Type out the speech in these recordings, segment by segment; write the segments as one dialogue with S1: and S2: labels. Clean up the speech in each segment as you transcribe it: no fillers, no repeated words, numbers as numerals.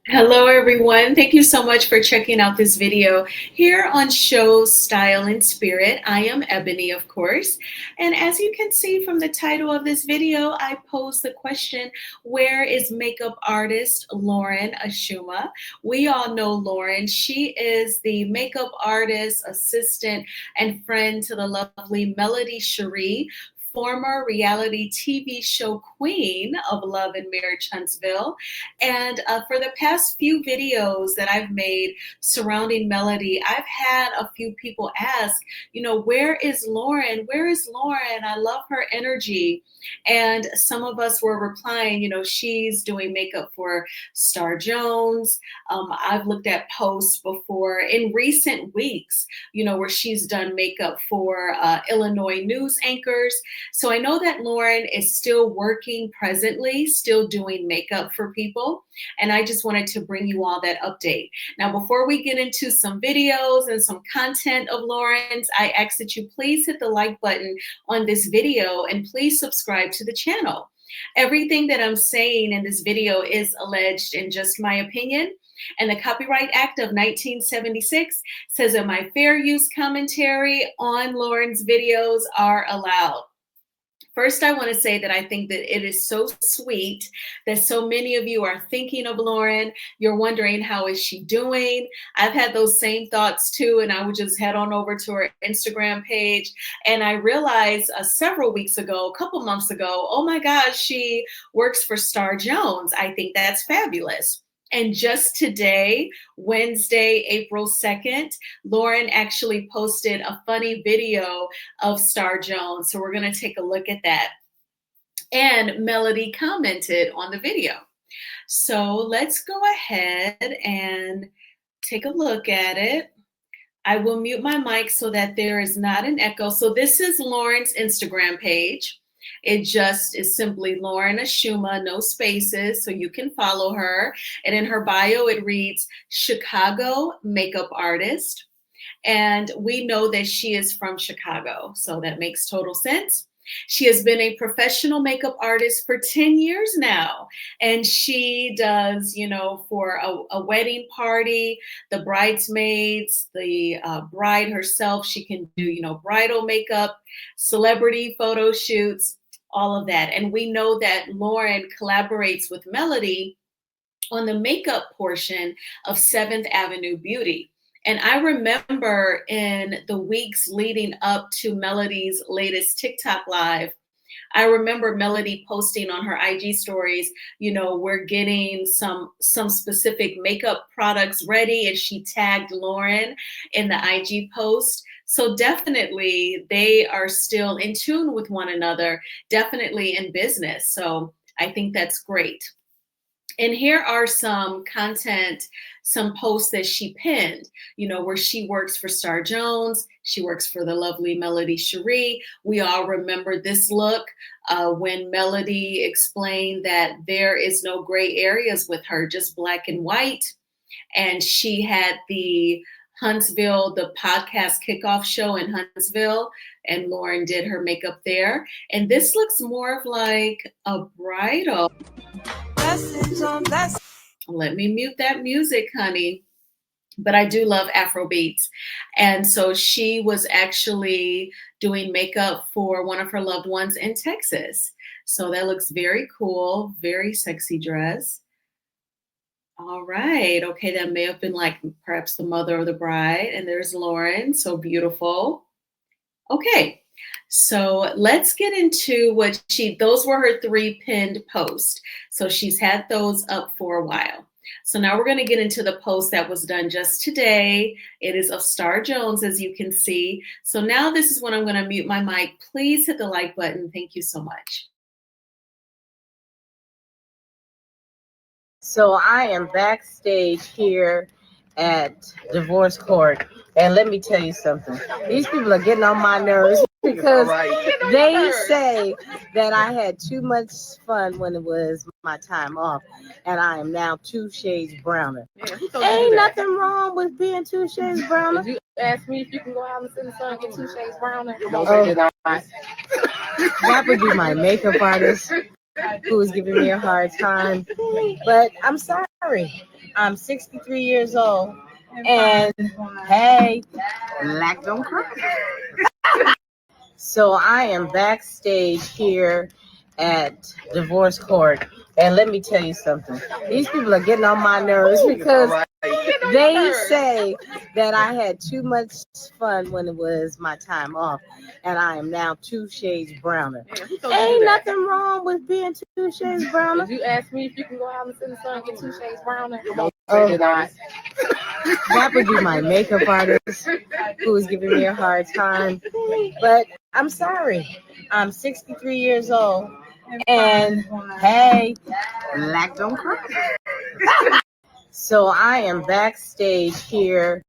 S1: Hello, everyone. Thank you so much for checking out this video here on Show Style and Spirit. I am Ebony, of course. And as you can see from the title of this video, I posed the question, where is makeup artist Lauren Ashuma? We all know Lauren. She is the makeup artist, assistant, and friend to the lovely Melody Shari, former reality TV show queen of Love and Marriage Huntsville. And for the past few videos that I've made surrounding Melody, I've had a few people ask, where is Lauren? Where is Lauren? I love her energy. And some of us were replying, she's doing makeup for Star Jones. I've looked at posts before in recent weeks, where she's done makeup for Illinois news anchors. So I know that Lauren is still working presently, still doing makeup for people. And I just wanted to bring you all that update. Now, before we get into some videos and some content of Lauren's, I ask that you please hit the like button on this video and please subscribe to the channel. Everything that I'm saying in this video is alleged in just my opinion. And the Copyright Act of 1976 says that my fair use commentary on Lauren's videos are allowed. First, I want to say that I think that it is so sweet that so many of you are thinking of Lauren. You're wondering, how is she doing? I've had those same thoughts too, and I would just head on over to her Instagram page. And I realized several weeks ago, a couple months ago, oh my gosh, she works for Star Jones. I think that's fabulous. And just today, Wednesday, April 2nd, Lauren actually posted a funny video of Star Jones. So we're going to take a look at that. And Melody commented on the video. So let's go ahead and take a look at it. I will mute my mic so that there is not an echo. So this is Lauren's Instagram page. It just is simply Lauren Ashuma, no spaces, so you can follow her. And in her bio, it reads Chicago makeup artist. And we know that she is from Chicago, so that makes total sense. She has been a professional makeup artist for 10 years now. And she does, for a wedding party, the bridesmaids, the bride herself, she can do, bridal makeup, celebrity photo shoots, all of that. And we know that Lauren collaborates with Melody on the makeup portion of 7th Avenue Beauty. And I remember in the weeks leading up to Melody's latest TikTok live, I remember Melody posting on her IG stories, we're getting some specific makeup products ready, and she tagged Lauren in the IG post. So definitely they are still in tune with one another, definitely in business. So I think that's great. And here are some content, some posts that she pinned, where she works for Star Jones. She works for the lovely Melody Shari. We all remember this look when Melody explained that there is no gray areas with her, just black and white. And she had the Huntsville, the podcast kickoff show in Huntsville, and Lauren did her makeup there. And this looks more of like a bridal. Let me mute that music, honey. But I do love Afro beats. And so she was actually doing makeup for one of her loved ones in Texas. So that looks very cool, very sexy dress. All right. Okay, that may have been like perhaps the mother of the bride. And there's Lauren, so beautiful. Okay. So let's get into what those were her 3 pinned posts. So she's had those up for a while. So now we're going to get into the post that was done just today. It is of Star Jones, as you can see. So now this is when I'm going to mute my mic. Please hit the like button. Thank you so much.
S2: So I am backstage here at divorce court. And let me tell you something. These people are getting on my nerves because they say that I had too much fun when it was my time off. And I am now 2 shades browner. Ain't nothing wrong with being 2 shades browner.
S3: Did you ask me if you can go out and sit in the sun and get 2 shades browner?
S2: That would be my makeup artist who is giving me a hard time. But I'm sorry. I'm 63 years old. And hey, black don't cry. So I am backstage here at divorce court. And let me tell you something. These people are getting on my nerves because they say that I had too much fun when it was my time off. And I am now 2 shades browner. Ain't nothing wrong with being 2 shades browner.
S3: Did you ask me if you can go out and sit in the sun and get 2 shades browner?
S2: Oh, God. That would be my makeup artist who is giving me a hard time. But I'm sorry. I'm 63 years old. And hey, black don't cry. So I am backstage here.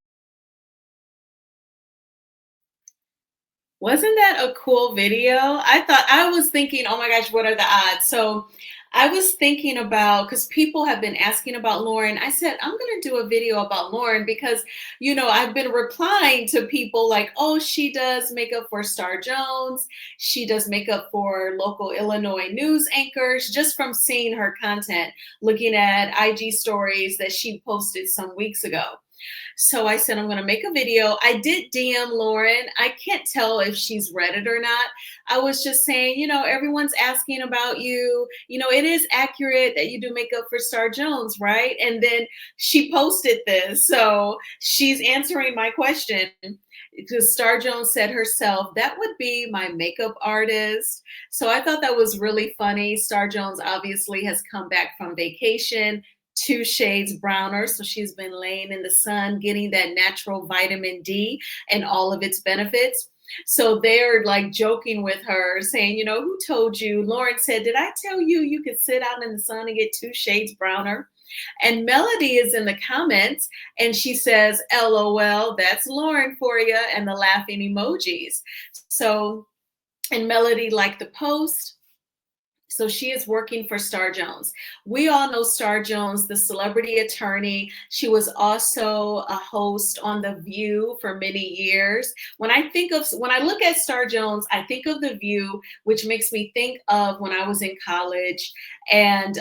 S1: Wasn't that a cool video? I was thinking, oh my gosh, what are the odds? So I was thinking about, because people have been asking about Lauren. I said, I'm going to do a video about Lauren because, I've been replying to people like, oh, she does makeup for Star Jones. She does makeup for local Illinois news anchors, just from seeing her content, looking at IG stories that she posted some weeks ago. So I said, I'm going to make a video. I did DM Lauren. I can't tell if she's read it or not. I was just saying, everyone's asking about you. It is accurate that you do makeup for Star Jones, right? And then she posted this. So she's answering my question. Because Star Jones said herself, that would be my makeup artist. So I thought that was really funny. Star Jones obviously has come back from vacation, 2 shades browner. So she's been laying in the sun, getting that natural vitamin D and all of its benefits. So they're like joking with her, saying, who told you? Lauren said, did I tell you you could sit out in the sun and get 2 shades browner? And Melody is in the comments and she says, LOL, that's Lauren for you, and the laughing emojis. So, and Melody liked the post. So she is working for Star Jones. We all know Star Jones, the celebrity attorney. She was also a host on The View for many years. When I look at Star Jones, I think of The View, which makes me think of when I was in college and,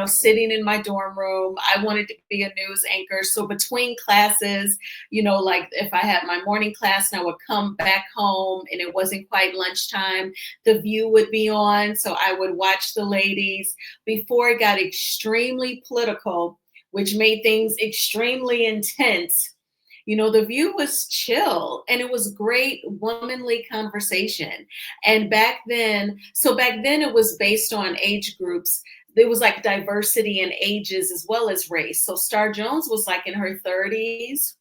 S1: sitting in my dorm room. I wanted to be a news anchor. So between classes, like if I had my morning class and I would come back home and it wasn't quite lunchtime, The View would be on. So I would watch the ladies before it got extremely political, which made things extremely intense. The View was chill and it was great womanly conversation. And back then it was based on age groups. There was like diversity in ages as well as race. So Star Jones was like in her 30s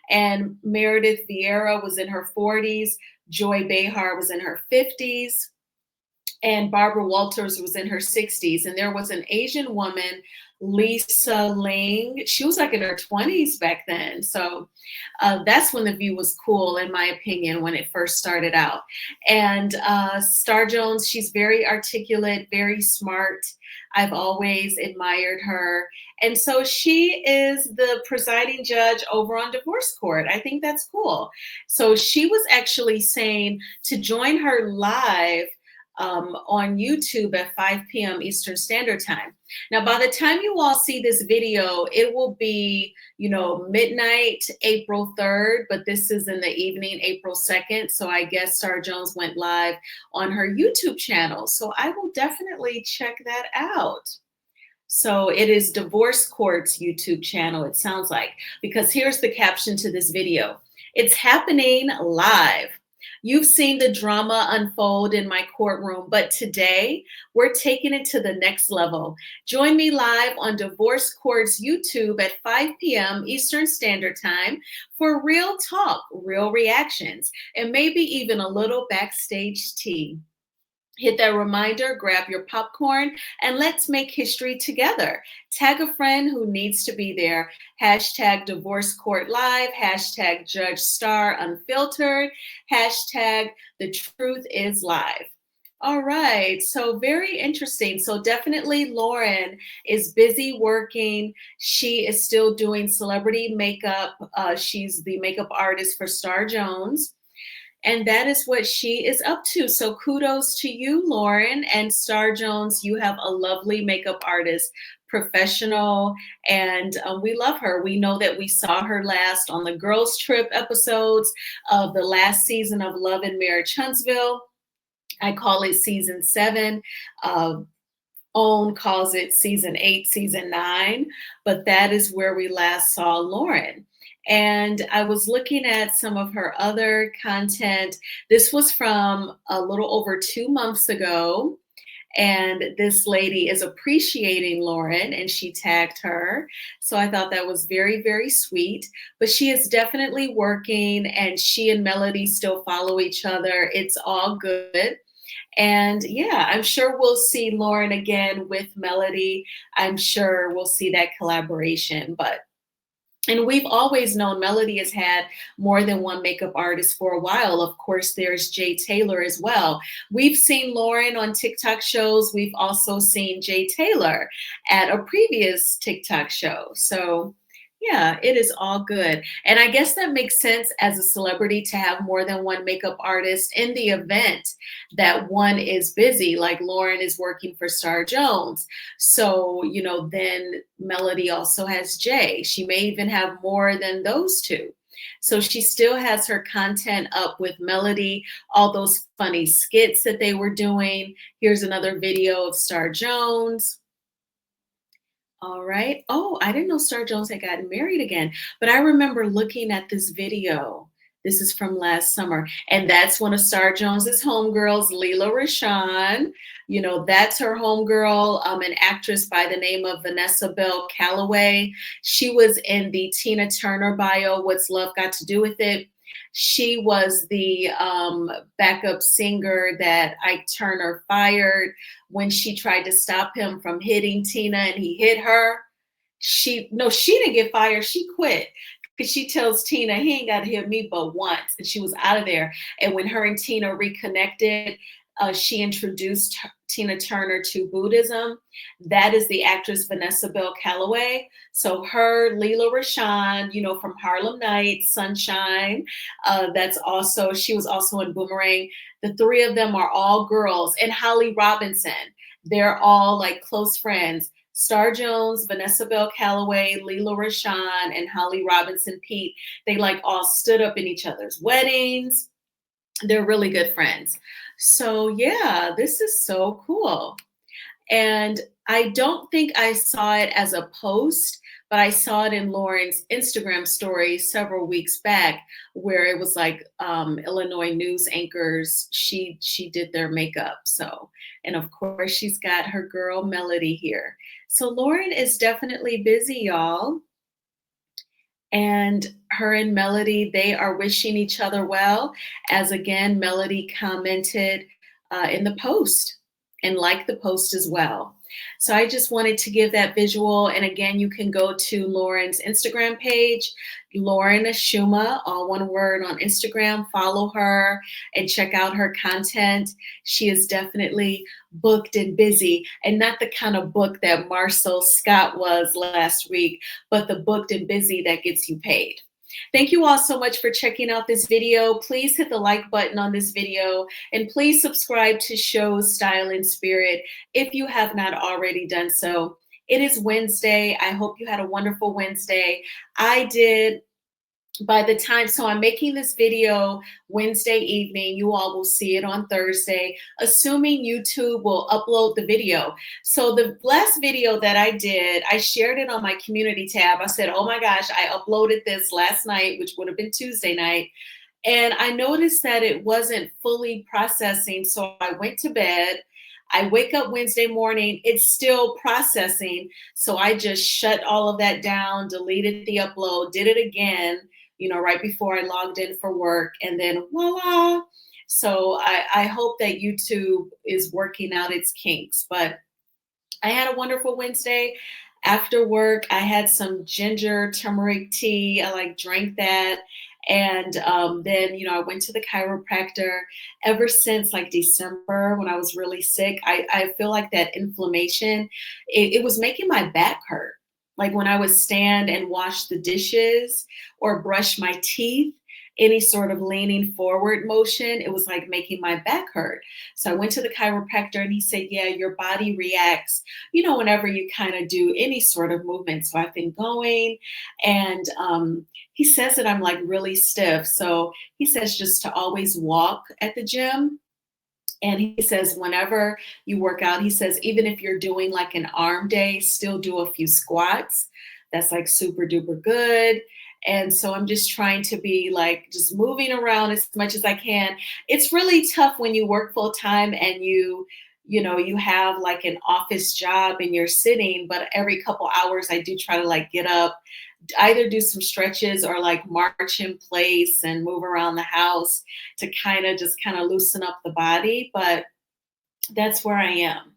S1: and Meredith Vieira was in her 40s. Joy Behar was in her 50s. And Barbara Walters was in her 60s. And there was an Asian woman, Lisa Ling. She was like in her 20s back then. So that's when The View was cool, in my opinion, when it first started out. And Star Jones, she's very articulate, very smart. I've always admired her. And so she is the presiding judge over on divorce court. I think that's cool. So she was actually saying to join her live on YouTube at 5 p.m. Eastern Standard Time. Now, by the time you all see this video, it will be, midnight, April 3rd, but this is in the evening, April 2nd. So I guess Star Jones went live on her YouTube channel. So I will definitely check that out. So it is Divorce Court's YouTube channel, it sounds like, because here's the caption to this video. It's happening live. You've seen the drama unfold in my courtroom, but today we're taking it to the next level. Join me live on Divorce Court's YouTube at 5 p.m. Eastern Standard Time for real talk, real reactions, and maybe even a little backstage tea. Hit that reminder, grab your popcorn, and let's make history together. Tag a friend who needs to be there. Hashtag Divorce Court Live, hashtag Judge Star Unfiltered, hashtag The Truth is Live. All right, so very interesting. So definitely Lauren is busy working. She is still doing celebrity makeup. She's the makeup artist for Star Jones. And that is what she is up to. So kudos to you, Lauren, and Star Jones. You have a lovely makeup artist professional, and we love her. We know that we saw her last on the girls trip episodes of the last season of Love and Marriage Huntsville. I call it season 7. Own calls it season 8, season 9, but that is where we last saw Lauren. And I was looking at some of her other content. This was from a little over 2 months ago. And this lady is appreciating Lauren and she tagged her. So I thought that was very, very sweet. But she is definitely working and she and Melody still follow each other. It's all good. And yeah, I'm sure we'll see Lauren again with Melody. I'm sure we'll see that collaboration. And we've always known Melody has had more than one makeup artist for a while. Of course, there's Jay Taylor as well. We've seen Lauren on TikTok shows. We've also seen Jay Taylor at a previous TikTok show. So yeah, it is all good. And I guess that makes sense as a celebrity to have more than one makeup artist in the event that one is busy, like Lauren is working for Star Jones. So, then Melody also has Jay. She may even have more than those two. So she still has her content up with Melody, all those funny skits that they were doing. Here's another video of Star Jones. All right. Oh, I didn't know Star Jones had gotten married again, but I remember looking at this video. This is from last summer, and that's one of Star Jones's homegirls, Leela Rashawn. That's her homegirl, an actress by the name of Vanessa Bell Calloway. She was in the Tina Turner bio, What's Love Got to Do with It? She was the backup singer that Ike Turner fired when she tried to stop him from hitting Tina and he hit her. She didn't get fired. She quit because she tells Tina he ain't got to hit me but once, and she was out of there. And when her and Tina reconnected, she introduced Tina Turner to Buddhism. That is the actress Vanessa Bell Calloway. So her, Leela Rashawn, from Harlem Nights, Sunshine. She was also in Boomerang. The three of them are all girls. And Holly Robinson, they're all like close friends. Star Jones, Vanessa Bell Calloway, Leela Rashawn, and Holly Robinson Pete. They like all stood up in each other's weddings. They're really good friends. So yeah, this is so cool. And I don't think I saw it as a post, but I saw it in Lauren's Instagram story several weeks back, where it was like Illinois news anchors. She did their makeup. So, and of course she's got her girl Melody here. So Lauren is definitely busy, y'all. And her and Melody, they are wishing each other well, as again, Melody commented in the post and liked the post as well. So I just wanted to give that visual. And again, you can go to Lauren's Instagram page, Lauren Ashuma, all one word on Instagram. Follow her and check out her content. She is definitely booked and busy, and not the kind of book that Marcel Scott was last week, but the booked and busy that gets you paid. Thank you all so much for checking out this video. Please hit the like button on this video, and please subscribe to Show's Style and Spirit if you have not already done so. It is Wednesday. I hope you had a wonderful Wednesday. I did. By the time, so I'm making this video Wednesday evening. You all will see it on Thursday, assuming YouTube will upload the video. So the last video that I did, I shared it on my community tab. I said, oh my gosh, I uploaded this last night, which would have been Tuesday night. And I noticed that it wasn't fully processing. So I went to bed. I wake up Wednesday morning, it's still processing. So I just shut all of that down, deleted the upload, did it again, right before I logged in for work, and then voila. So I hope that YouTube is working out its kinks. But I had a wonderful Wednesday. After work, I had some ginger turmeric tea. I drank that. And then, I went to the chiropractor. Ever since December, when I was really sick, I feel like that inflammation, it was making my back hurt. Like when I would stand and wash the dishes or brush my teeth, any sort of leaning forward motion, it was like making my back hurt. So I went to the chiropractor and he said, yeah, your body reacts, whenever you kind of do any sort of movement. So I've been going, and he says that I'm like really stiff. So he says just to always walk at the gym. And he says, whenever you work out, he says, even if you're doing like an arm day, still do a few squats. That's like super duper good. And so I'm just trying to be like just moving around as much as I can. It's really tough when you work full time and you have like an office job and you're sitting, but every couple hours I do try to like get up, either do some stretches or like march in place and move around the house to kind of loosen up the body. But that's where I am.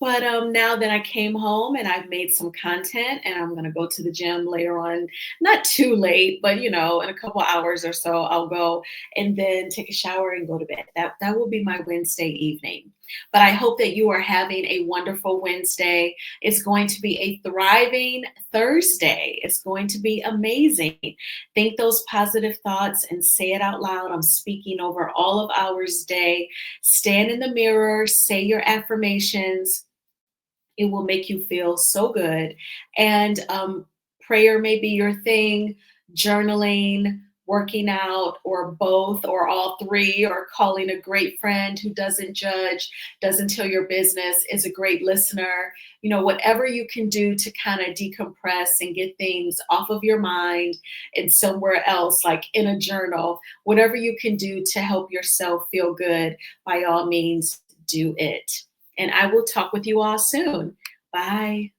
S1: But now that I came home and I've made some content, and I'm going to go to the gym later on, not too late, but in a couple hours or so, I'll go and then take a shower and go to bed. That will be my Wednesday evening. But I hope that you are having a wonderful Wednesday. It's going to be a thriving Thursday. It's going to be amazing. Think those positive thoughts and say it out loud. I'm speaking over all of ours day. Stand in the mirror, say your affirmations. It will make you feel so good. And prayer may be your thing, journaling, working out, or both, or all three, or calling a great friend who doesn't judge, doesn't tell your business, is a great listener. Whatever you can do to kind of decompress and get things off of your mind and somewhere else, like in a journal, whatever you can do to help yourself feel good, by all means, do it. And I will talk with you all soon. Bye.